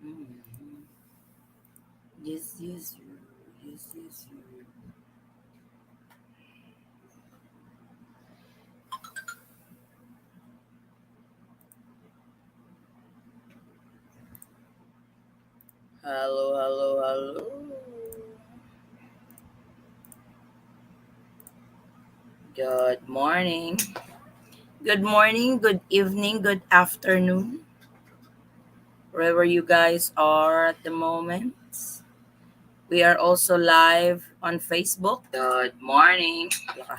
Mhm. Yes, yes, sir. Yes, yes, sir. Hello, hello, hello. Good morning. Good morning, good evening, good afternoon, wherever you guys are at the moment. We are also live on Facebook. Good morning. Yeah.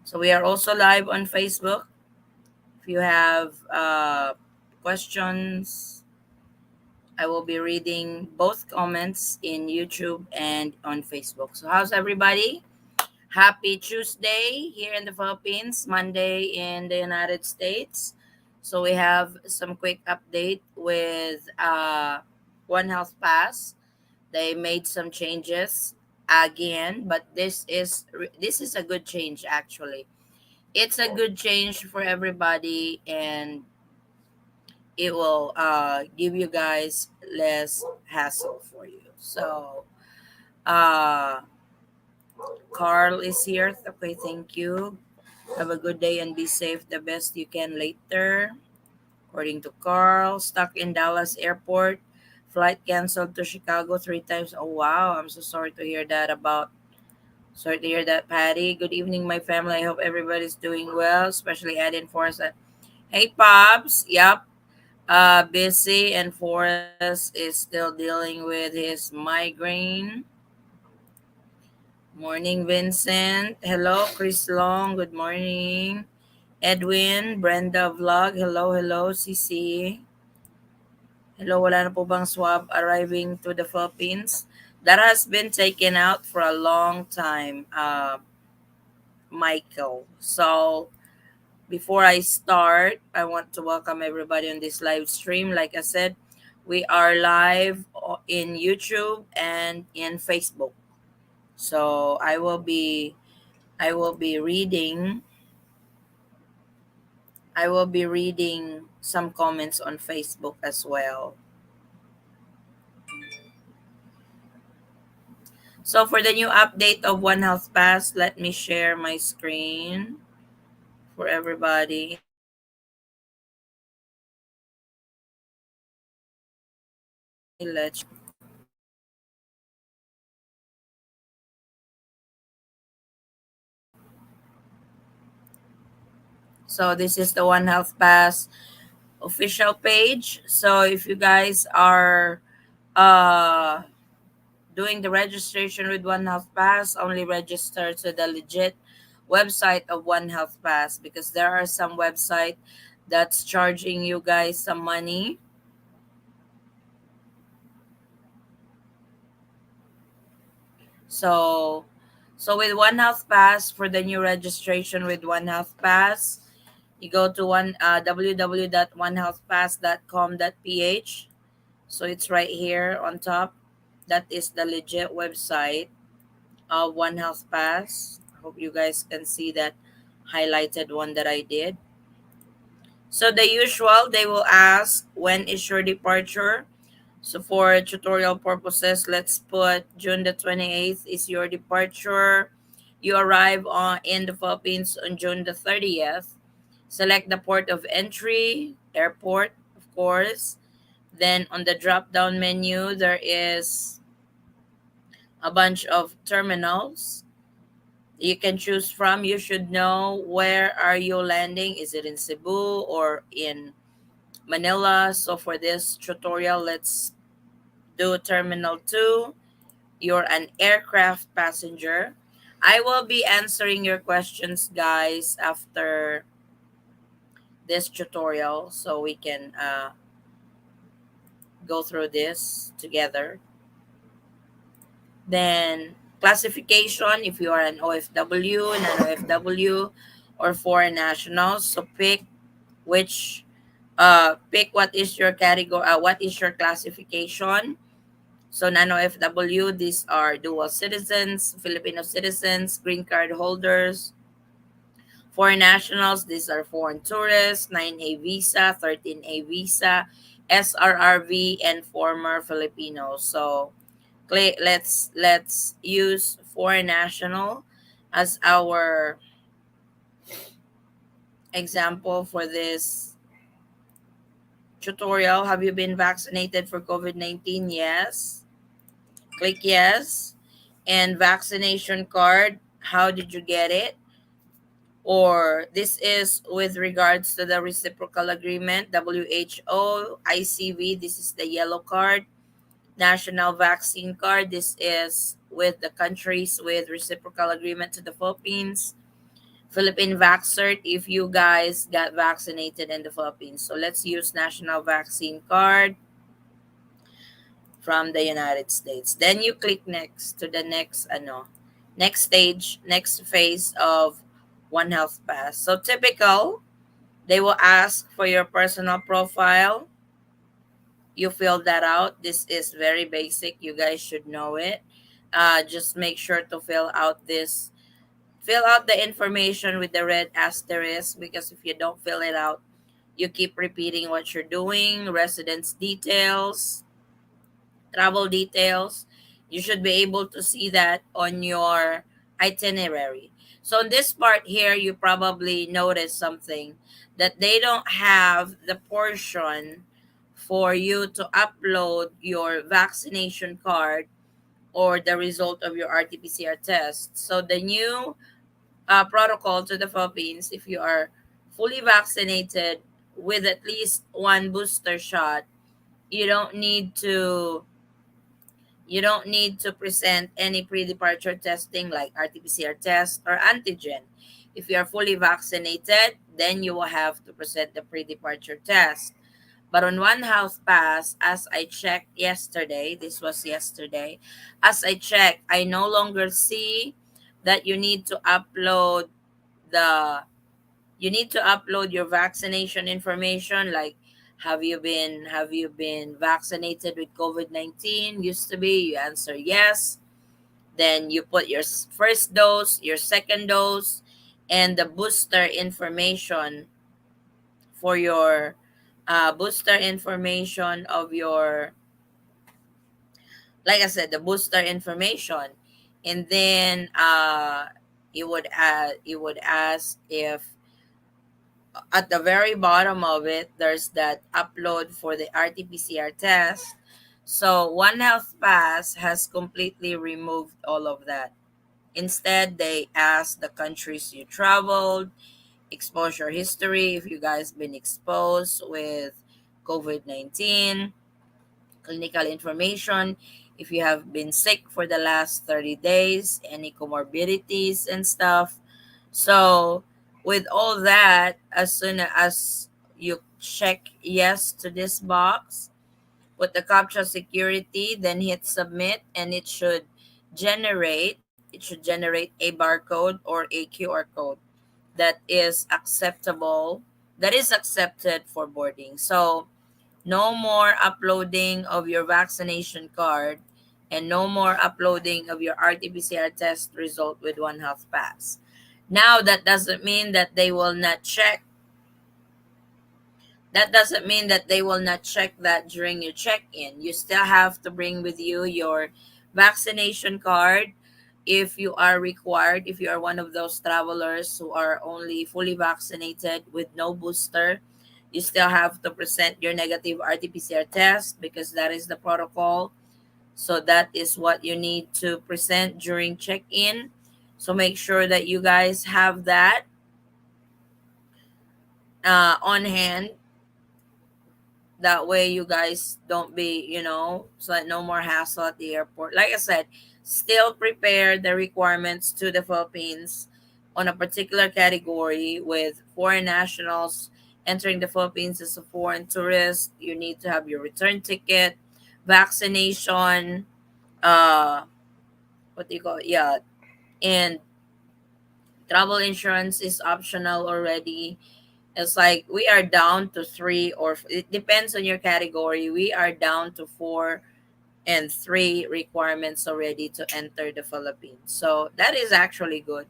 So we are also live on Facebook. If you have questions, I will be reading both comments in YouTube and on Facebook. So how's everybody? Happy Tuesday here in the Philippines, Monday in the United States. So we have some quick update with One Health Pass. They made some changes again, but this is a good change actually. It's a good change for everybody, and it will give you guys less hassle for you. So uh Carl is here. Okay, thank you. Have a good day and be safe the best you can later. According to Carl, stuck in Dallas airport. Flight canceled to Chicago 3 times. Oh wow, I'm so sorry to hear that about sorry to hear that, Patty. Good evening, my family. I hope everybody's doing well, especially Ed and Forrest. Hey Pops. Yep. Busy, and Forrest is still dealing with his migraine. Morning, Vincent. Hello, Chris Long. Good morning. Edwin, Brenda Vlog. Hello, hello, CC. Hello, wala na po bang swab arriving to the Philippines? That has been taken out for a long time, Michael. So, before I start, I want to welcome everybody on this live stream. Like I said, we are live in YouTube and in Facebook. So, I will be reading some comments on Facebook as well. So for the new update of One Health Pass, let me share my screen for everybody. Let's So this is the One Health Pass official page. So if you guys are uh doing the registration with One Health Pass, only register to the legit website of One Health Pass, because there are some website that's charging you guys some money. So with One Health Pass, for the new registration with One Health Pass, you go to www.onehealthpass.com.ph. So it's right here on top. That is the legit website of One Health Pass. I hope you guys can see that highlighted one that I did. So the usual, they will ask, when is your departure? So for tutorial purposes, let's put June the 28th is your departure. You arrive in the Philippines on June the 30th. Select the port of entry, airport, of course. Then on the drop down menu, there is a bunch of terminals you can choose from. You should know, where are you landing? Is it in Cebu or in Manila? So for this tutorial, let's do Terminal 2. You're an aircraft passenger. I will be answering your questions, guys, after this tutorial, so we can go through this together. Then classification, if you are an OFW, non-OFW, or foreign nationals. So which pick what is your category, what is your classification. So non-OFW, these are dual citizens, Filipino citizens, green card holders. Foreign nationals, these are foreign tourists, 9A visa, 13A visa, SRRV, and former Filipinos. So let's use foreign national as our example for this tutorial. Have you been vaccinated for COVID-19? Yes. Click yes. And vaccination card, how did you get it? Or this is with regards to the reciprocal agreement, WHO, ICV, this is the yellow card. National vaccine card, this is with the countries with reciprocal agreement to the Philippines. Philippine Vaxcert, if you guys got vaccinated in the Philippines. So let's use national vaccine card from the United States. Then you click next to the next stage, next phase of One Health Pass. So typical, they will ask for your personal profile. You fill that out. This is very basic. You guys should know it. Just make sure to fill out the information with the red asterisk, because if you don't fill it out, you keep repeating what you're doing, residence details, travel details. You should be able to see that on your itinerary. So in this part here, you probably notice something, that they don't have the portion for you to upload your vaccination card or the result of your RT-PCR test. So the new protocol to the Philippines, if you are fully vaccinated with at least one booster shot, you don't need to you don't need to present any pre-departure testing like RT-PCR test or antigen. If you are fully vaccinated, then you will have to present the pre-departure test. But on One Health Pass, as I checked yesterday, this was yesterday, as I checked, I no longer see that the you need to upload your vaccination information, like have you been vaccinated with COVID-19. Used to be you answer yes, then you put your first dose, your second dose, and the booster information for your booster information of your, like I said, the booster information. And then you would ask if at the very bottom of it, there's that upload for the RT-PCR test. So One Health Pass has completely removed all of that. Instead, they ask the countries you traveled, exposure history, if you guys been exposed with COVID-19, clinical information, if you have been sick for the last 30 days, any comorbidities and stuff. So, with all that, as soon as you check yes to this box, put the captcha security, then hit submit, and it should generate a barcode or a QR code that is acceptable, that is accepted for boarding. So, no more uploading of your vaccination card and no more uploading of your RT-PCR test result with One Health Pass. Now that doesn't mean that that during your check-in. You still have to bring with you your vaccination card if you are required, if you are one of those travelers who are only fully vaccinated with no booster. You still have to present your negative RT-PCR test, because that is the protocol. So that is what you need to present during check-in. So make sure that you guys have that on hand. That way you guys don't be, so that no more hassle at the airport. Like I said, still prepare the requirements to the Philippines on a particular category. With foreign nationals entering the Philippines as a foreign tourist, you need to have your return ticket, vaccination, uh what do you call it? Yeah, and travel insurance is optional already. It's like we are down to three, or it depends on your category. We are down to four and three requirements already to enter the Philippines. So that is actually good.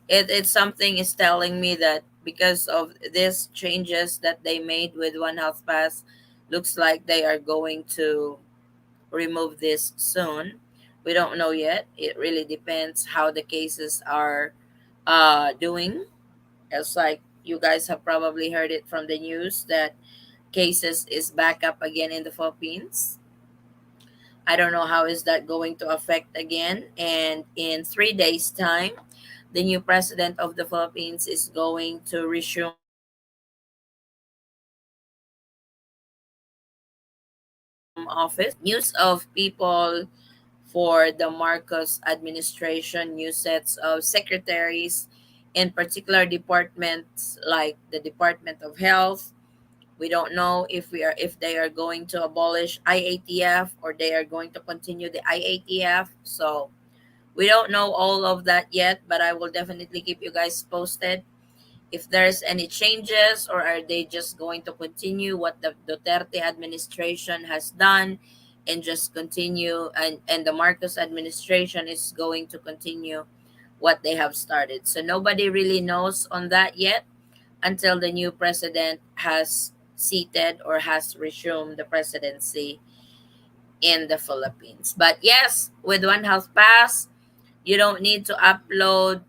It's something is telling me that because of these changes that they made with One Health Pass, looks like they are going to remove this soon. We don't know yet. It really depends how the cases are doing. It's like you guys have probably heard it from the news that cases is back up again in the Philippines. I don't know how is that going to affect again. And in 3 days' time, the new president of the Philippines is going to resume office. So news of people for the Marcos administration, new sets of secretaries, in particular departments like the Department of Health. We don't know if they are going to abolish IATF or they are going to continue the IATF. So we don't know all of that yet, but I will definitely keep you guys posted if there's any changes, or are they just going to continue what the Duterte administration has done and just continue, and the Marcos administration is going to continue what they have started. So nobody really knows on that yet until the new president has seated or has resumed the presidency in the Philippines. But yes, with One Health Pass, you don't need to upload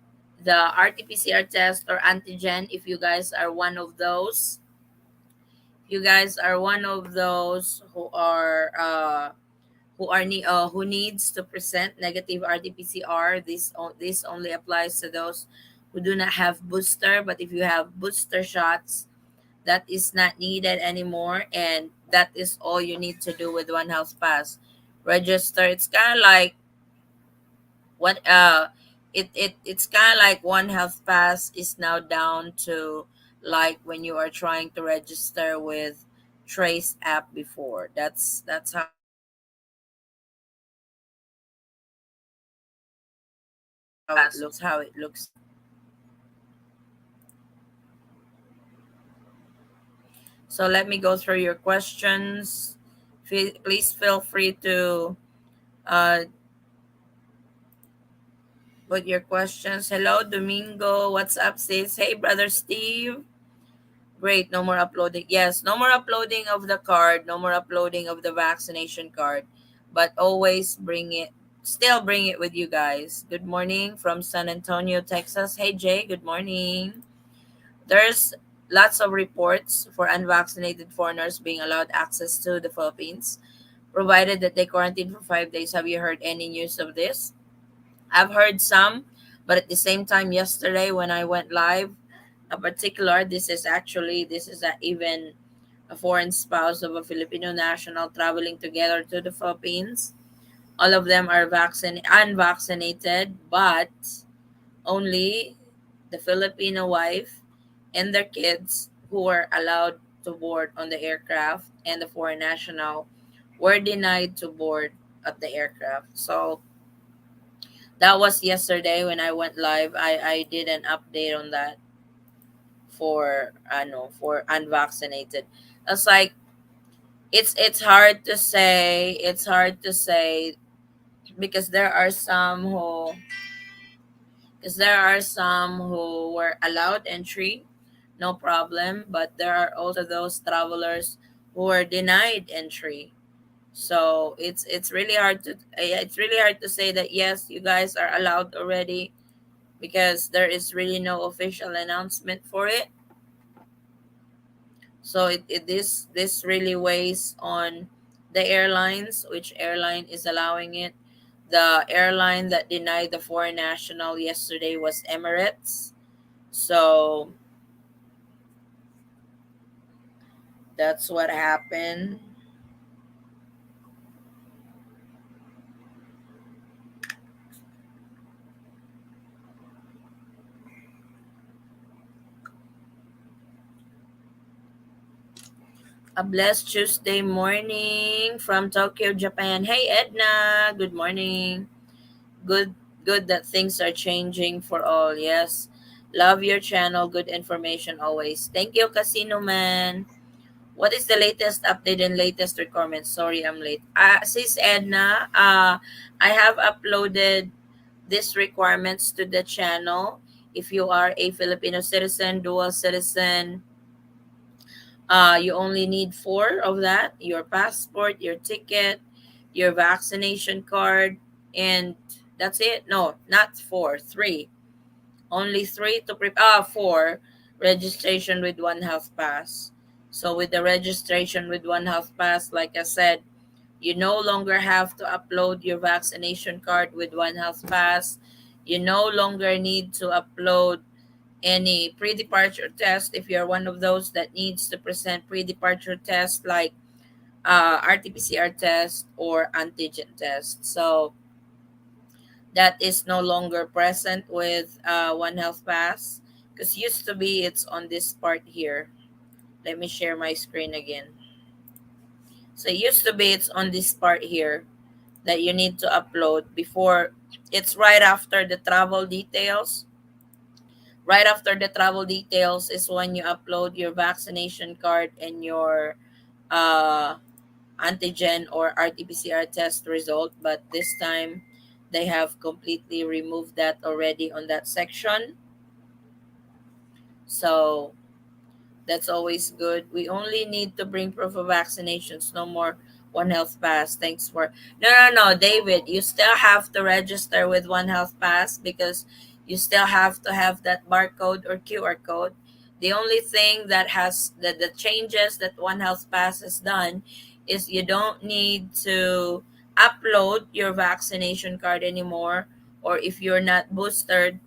the RT-PCR test or antigen if you guys are one of those. You guys are one of those who needs to present negative RT-PCR. This only applies to those who do not have booster. But if you have booster shots, that is not needed anymore, and that is all you need to do with One Health Pass. Register. It's kind of like what it's kind of like One Health Pass is now down to like when you are trying to register with Trace app before. That's how it looks like. So let me go through your questions. Please feel free to uh, put your questions. Hello, Domingo. What's up, sis? Hey, brother Steve. Great. No more uploading. Yes, no more uploading of the card. No more uploading of the vaccination card. But always bring it. Still bring it with you guys. Good morning from San Antonio, Texas. Hey, Jay. Good morning. There's lots of reports for unvaccinated foreigners being allowed access to the Philippines, provided that they quarantine for 5 days. Have you heard any news of this? I've heard some, but at the same time, yesterday when I went live, a particular, this is even a foreign spouse of a Filipino national traveling together to the Philippines. All of them are unvaccinated, but only the Filipino wife and their kids who were allowed to board on the aircraft, and the foreign national were denied to board at the aircraft. So that was yesterday when I went live. I did an update on that for for unvaccinated. It's like it's hard to say. It's hard to say because there are some who were allowed entry, no problem, but there are also those travelers who were denied entry. So it's really hard to say that yes, you guys are allowed already, because there is really no official announcement for it. So this really weighs on the airlines, which airline is allowing it. The airline that denied the foreign national yesterday was Emirates. So that's what happened. A blessed Tuesday morning from Tokyo, Japan. Hey Edna, good morning. Good, good that things are changing for all. Yes. Love your channel. Good information always. Thank you, Casino Man. What is the latest update and latest requirements? Sorry, I'm late. Sis Edna, I have uploaded these requirements to the channel. If you are a Filipino citizen, dual citizen, You only need four of that: your passport, your ticket, your vaccination card, and that's it. No, not four, three. Only three to four. Registration with One Health Pass. So with the registration with One Health Pass, like I said, you no longer have to upload your vaccination card with One Health Pass. You no longer need to upload any pre-departure test if you're one of those that needs to present pre-departure test like RT-PCR test or antigen test. So that is no longer present with One Health Pass, because used to be it's on this part here. Let me share my screen again. So it used to be it's on this part here that you need to upload before. It's right after the travel details. Right after the travel details is when you upload your vaccination card and your uh, antigen or RT-PCR test result. But this time, they have completely removed that already on that section. So that's always good. We only need to bring proof of vaccinations, no more One Health Pass. Thanks for no, David. You still have to register with One Health Pass because you still have to have that barcode or QR code. The only thing that has the changes that One Health Pass has done is you don't need to upload your vaccination card anymore, or if you're not boosted,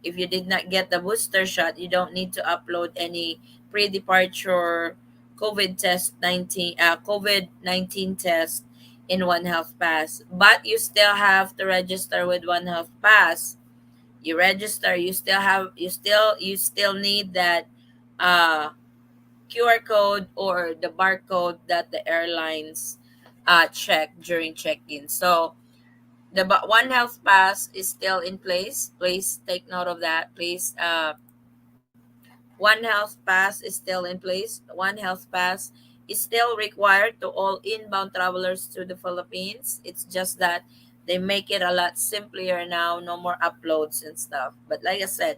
if you did not get the booster shot, you don't need to upload any pre-departure COVID-19 test in One Health Pass. But you still have to register with One Health Pass. You register, you still need that uh, QR code or the barcode that the airlines check during check-in. So the One Health Pass is still in place. Please take note of that. Please, One Health Pass is still in place. One Health Pass is still required to all inbound travelers to the Philippines. It's just that they make it a lot simpler now. No more uploads and stuff. But like I said,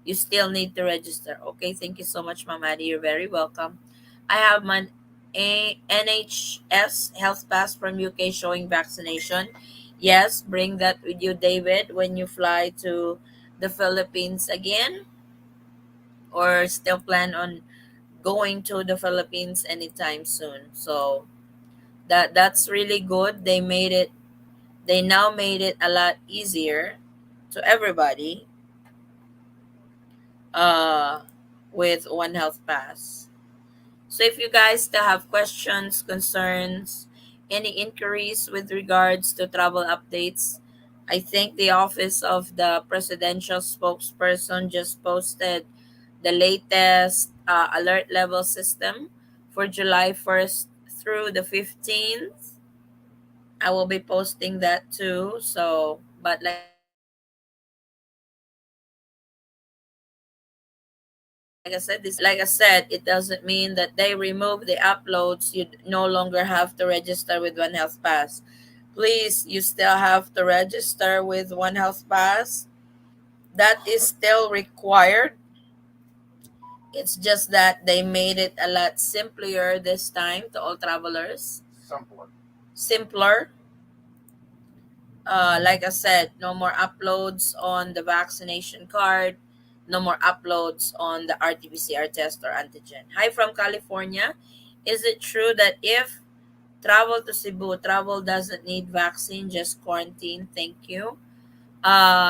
you still need to register. Okay, thank you so much, Ma'am Maddie. You're very welcome. I have my NHS Health Pass from UK showing vaccination. Yes, bring that with you, David, when you fly to the Philippines again, or still plan on going to the Philippines anytime soon. So that's really good. They now made it a lot easier to everybody uh with One Health Pass. So if you guys still have questions, concerns, any inquiries with regards to travel updates, I think the office of the presidential spokesperson just posted the latest alert level system for July 1st through the 15th. I will be posting that too. So, but like I said, this is just a update. Like I said, it doesn't mean that they remove the uploads. You no longer have to register with One Health Pass. Please, you still have to register with One Health Pass. That is still required. It's just that they made it a lot simpler this time to all travelers. Simpler. Like I said, no more uploads on the vaccination card, no more uploads on the RT-PCR test or antigen. Hi from California. Is it true that if travel to Cebu, travel doesn't need vaccine, just quarantine? Thank you.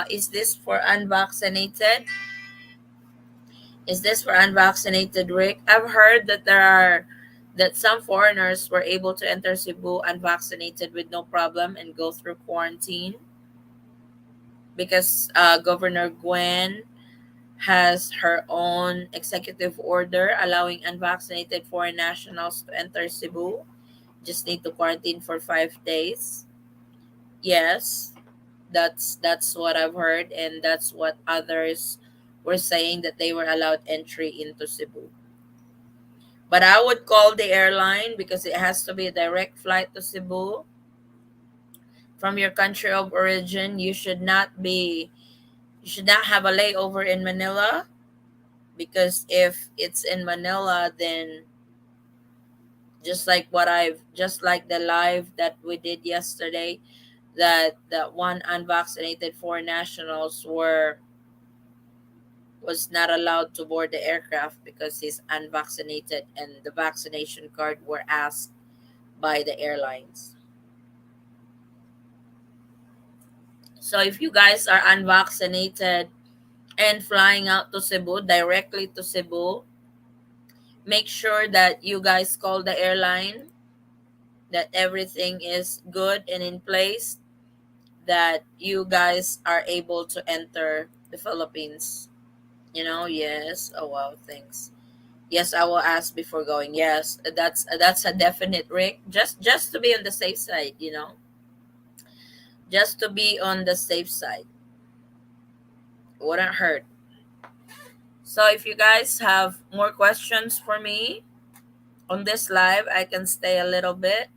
Is this for unvaccinated? Is this for unvaccinated, Rick? I've heard that that some foreigners were able to enter Cebu unvaccinated with no problem and go through quarantine because Governor Gwen has her own executive order allowing unvaccinated foreign nationals to enter Cebu. Just need to quarantine for 5 days. Yes, that's what I've heard, and that's what others were saying, that they were allowed entry into Cebu. But I would call the airline because it has to be a direct flight to Cebu from your country of origin. You should not have a layover in Manila, because if it's in Manila, then just like the live that we did yesterday, that one unvaccinated foreign nationals were was not allowed to board the aircraft because he's unvaccinated and the vaccination card were asked by the airlines. So if you guys are unvaccinated and flying out to Cebu, directly to Cebu, make sure that you guys call the airline that everything is good and in place, that you guys are able to enter the Philippines. Yes. Oh wow, thanks. Yes, I will ask before going. Yes, that's a definite, Rick. Just to be on the safe side, just to be on the safe side. Wouldn't hurt. So if you guys have more questions for me on this live, I can stay a little bit.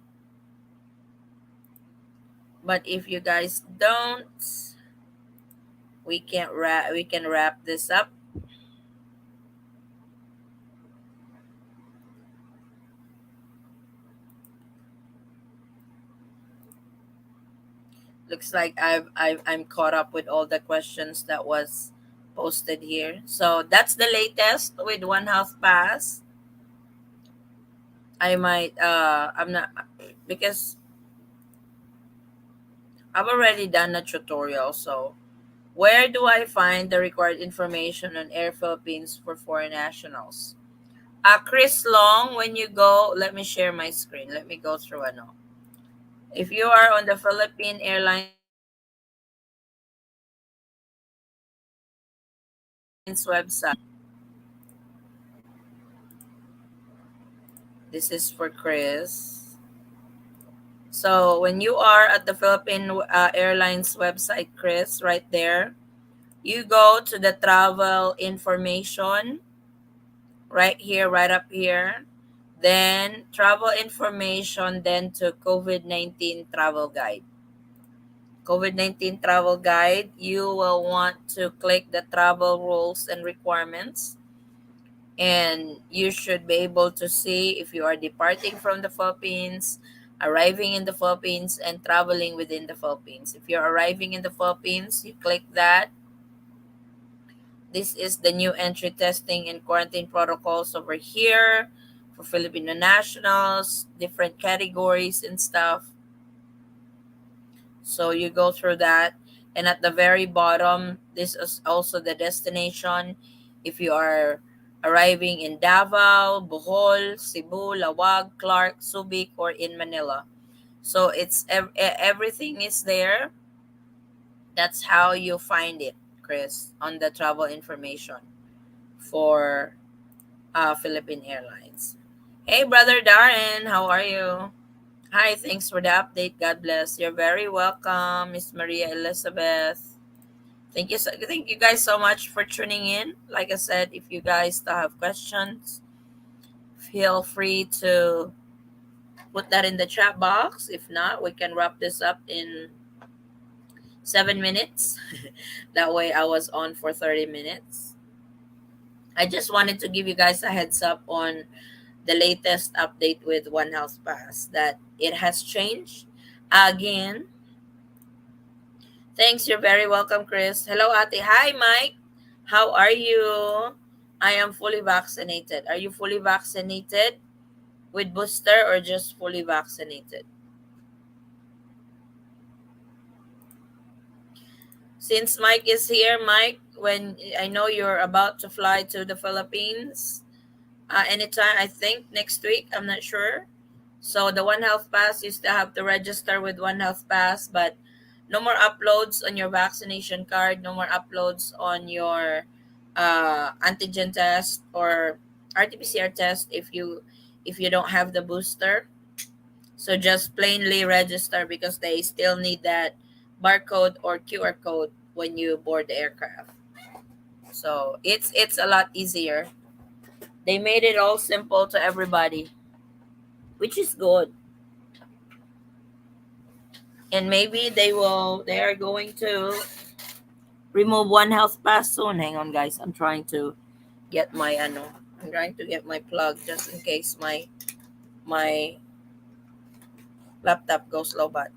But if you guys don't, we can wrap this up. Looks like I'm caught up with all the questions that was posted here. So that's the latest with One Health Pass. I'm not, because I've already done a tutorial. So where do I find the required information on Air Philippines for foreign nationals? Chris Long, when you go, let me share my screen. Let me go through ano. If you are on the Philippine Airlines website, this is for Chris. So when you are at the Philippine Airlines website, Chris, right there, you go to the travel information right here, right up here. Then travel information, then to COVID-19 travel guide. COVID-19 travel guide, you will want to click the travel rules and requirements. And you should be able to see if you are departing from the Philippines, arriving in the Philippines, and traveling within the Philippines. If you're arriving in the Philippines, you click that. This is the new entry testing and quarantine protocols over here for Filipino nationals, different categories and stuff. So you go through that. And at the very bottom, this is also the destination. If you are arriving in Davao, Bohol, Cebu, Lawag, Clark, Subic, or in Manila. So everything is there. That's how you find it, Chris, on the travel information for Philippine Airlines. Hey, brother Darren, how are you? Hi, thanks for the update. God bless. You're very welcome, Miss Maria Elizabeth. Thank you guys so much for tuning in. Like I said, if you guys still have questions, feel free to put that in the chat box. If not, we can wrap this up in 7 minutes. That way, I was on for 30 minutes. I just wanted to give you guys a heads up on the latest update with One Health Pass, that it has changed again. Thanks, you're very welcome, Chris. Hello, Ate. Hi, Mike. How are you? I am fully vaccinated. Are you fully vaccinated with booster or just fully vaccinated? Since Mike is here, Mike, when I know you're about to fly to the Philippines, anytime, I think next week, I'm not sure. So the One Health Pass, you still have to register with One Health Pass, but no more uploads on your vaccination card, no more uploads on your antigen test or RT-PCR test if you don't have the booster. So just plainly register because they still need that barcode or QR code when you board the aircraft. So it's a lot easier. They made it all simple to everybody, which is good. And maybe they are going to remove One Health Pass soon. Hang on, guys. I'm trying to get my plug just in case my laptop goes low, but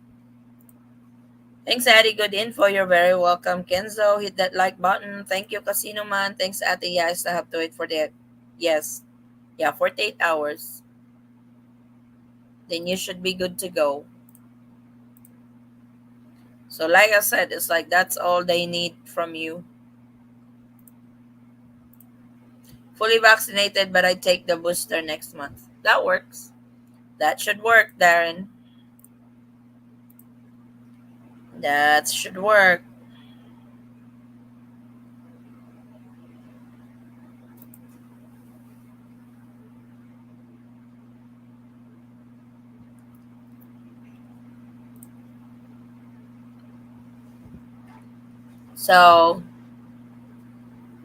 thanks, Addie. Good info. You're very welcome. Kenzo, hit that like button. Thank you, Casino Man. Thanks, Ate. Yeah, I still have to wait for that. Yes. Yeah, 48 hours. Then you should be good to go. So, like I said, it's like that's all they need from you. Fully vaccinated, but I take the booster next month. That works. That should work, Darren. That should work. So,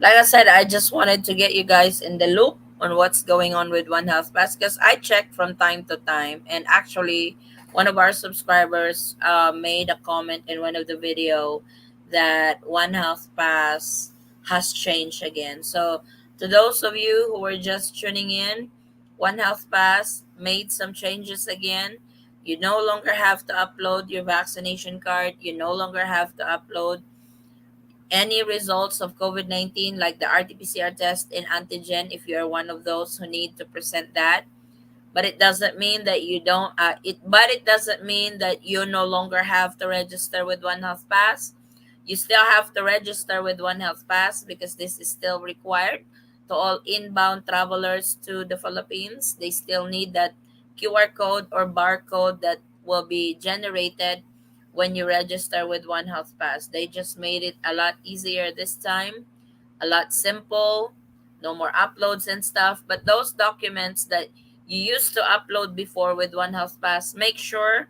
like I said, I just wanted to get you guys in the loop on what's going on with One Health Pass because I check from time to time, and actually, one of our subscribers made a comment in one of the video that One Health Pass has changed again. So, to those of you who are just tuning in, One Health Pass made some changes again. You no longer have to upload your vaccination card. You no longer have to upload any results of COVID-19 like the RT-PCR test and antigen if you are one of those who need to present that. But it doesn't mean that you don't it doesn't mean that you no longer have to register with One Health Pass. You still have to register with One Health Pass because this is still required to all inbound travelers to the Philippines. They still need that QR code or barcode that will be generated when you register with One Health Pass. They just made it a lot easier this time, a lot simple, no more uploads and stuff. But those documents that you used to upload before with One Health Pass, make sure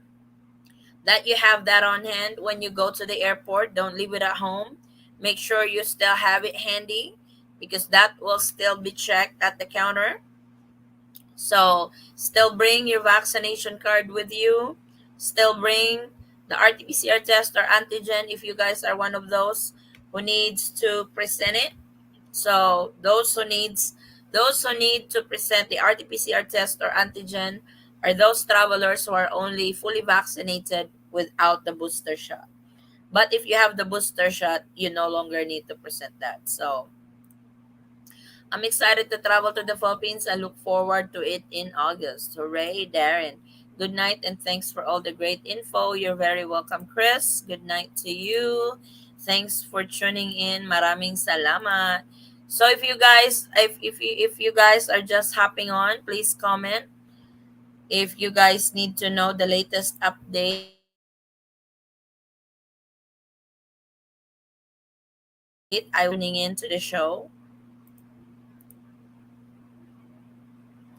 that you have that on hand when you go to the airport. Don't leave it at home. Make sure you still have it handy because that will still be checked at the counter. So, still bring your vaccination card with you. Still bring the RT-PCR test or antigen if you guys are one of those who needs to present it. So, those who need to present the RT-PCR test or antigen are those travelers who are only fully vaccinated without the booster shot. But if you have the booster shot, you no longer need to present that. So, I'm excited to travel to the Philippines. I look forward to it in August. Hooray, Darren. Good night and thanks for all the great info. You're very welcome, Chris. Good night to you. Thanks for tuning in. Maraming salamat. So if you guys are just hopping on, please comment. If you guys need to know the latest update, I will be tuning in to the show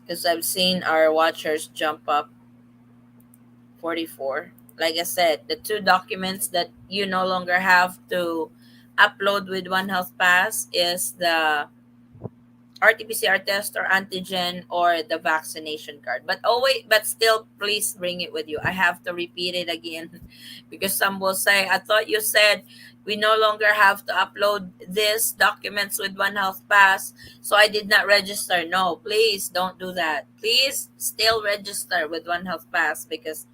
because I've seen our watchers jump up 44. Like I said, the two documents that you no longer have to upload with One Health Pass is the RT-PCR test or antigen or the vaccination card. But still, please bring it with you. I have to repeat it again because some will say, I thought you said we no longer have to upload these documents with One Health Pass, so I did not register. No, please don't do that. Please still register with One Health Pass because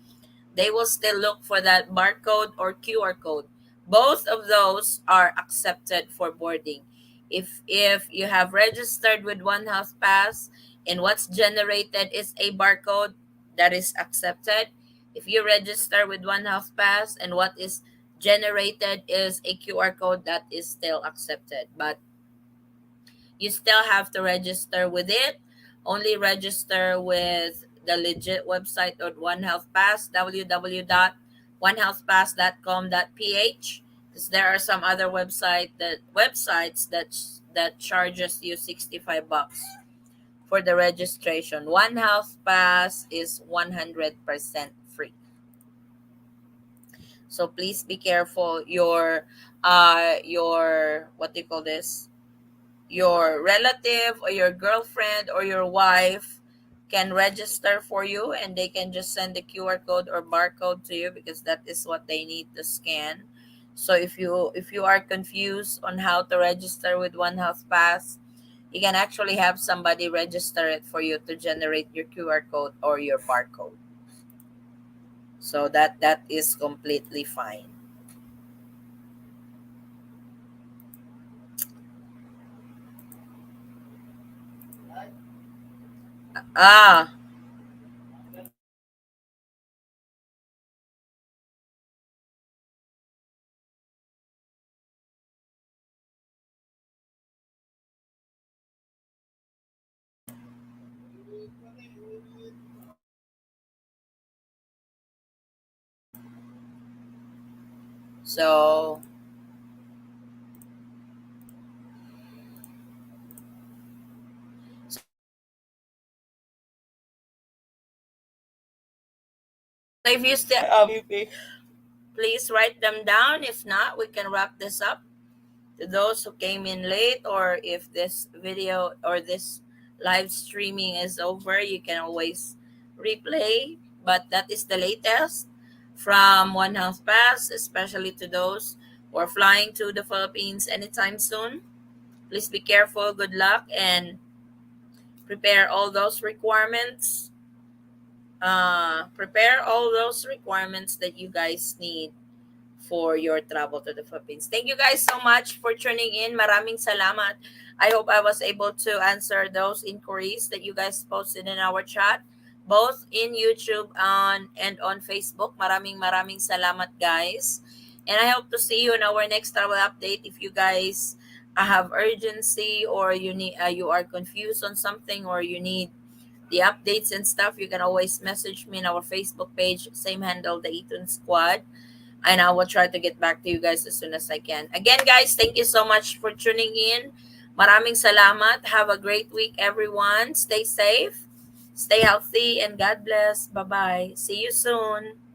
they will still look for that barcode or QR code. Both of those are accepted for boarding. If you have registered with One Health Pass and what's generated is a barcode, that is accepted. If you register with One Health Pass and what is generated is a QR code, that is still accepted. But you still have to register with it. Only register with the legit website of One Health Pass, www.onehealthpass.com.ph. Because there are some other websites that charges you $65 for the registration. One Health Pass is 100% free. So please be careful. Your what do you call this? Your relative or your girlfriend or your wife can register for you and they can just send the QR code or barcode to you because that is what they need to scan. So if you are confused on how to register with One Health Pass, You can actually have somebody register it for you to generate your QR code or your barcode. So that is completely fine. Ah, so if you still please write them down. If not, we can wrap this up. To those who came in late, or if this video or this live streaming is over, you can always replay. But that is the latest from One Health Pass, especially to those who are flying to the Philippines anytime soon. Please be careful, good luck, and prepare all those requirements. Prepare all those requirements that you guys need for your travel to the Philippines. Thank you guys so much for tuning in. Maraming salamat. I hope I was able to answer those inquiries that you guys posted in our chat, both in YouTube and on Facebook. Maraming salamat, guys. And I hope to see you in our next travel update. If you guys have urgency, or you are confused on something, or you need the updates and stuff, you can always message me in our Facebook page, same handle, the Eaton Squad, and I will try to get back to you guys as soon as I can. Again, guys, thank you so much for tuning in. Maraming salamat. Have a great week, everyone. Stay safe, stay healthy, and God bless. Bye bye. See you soon.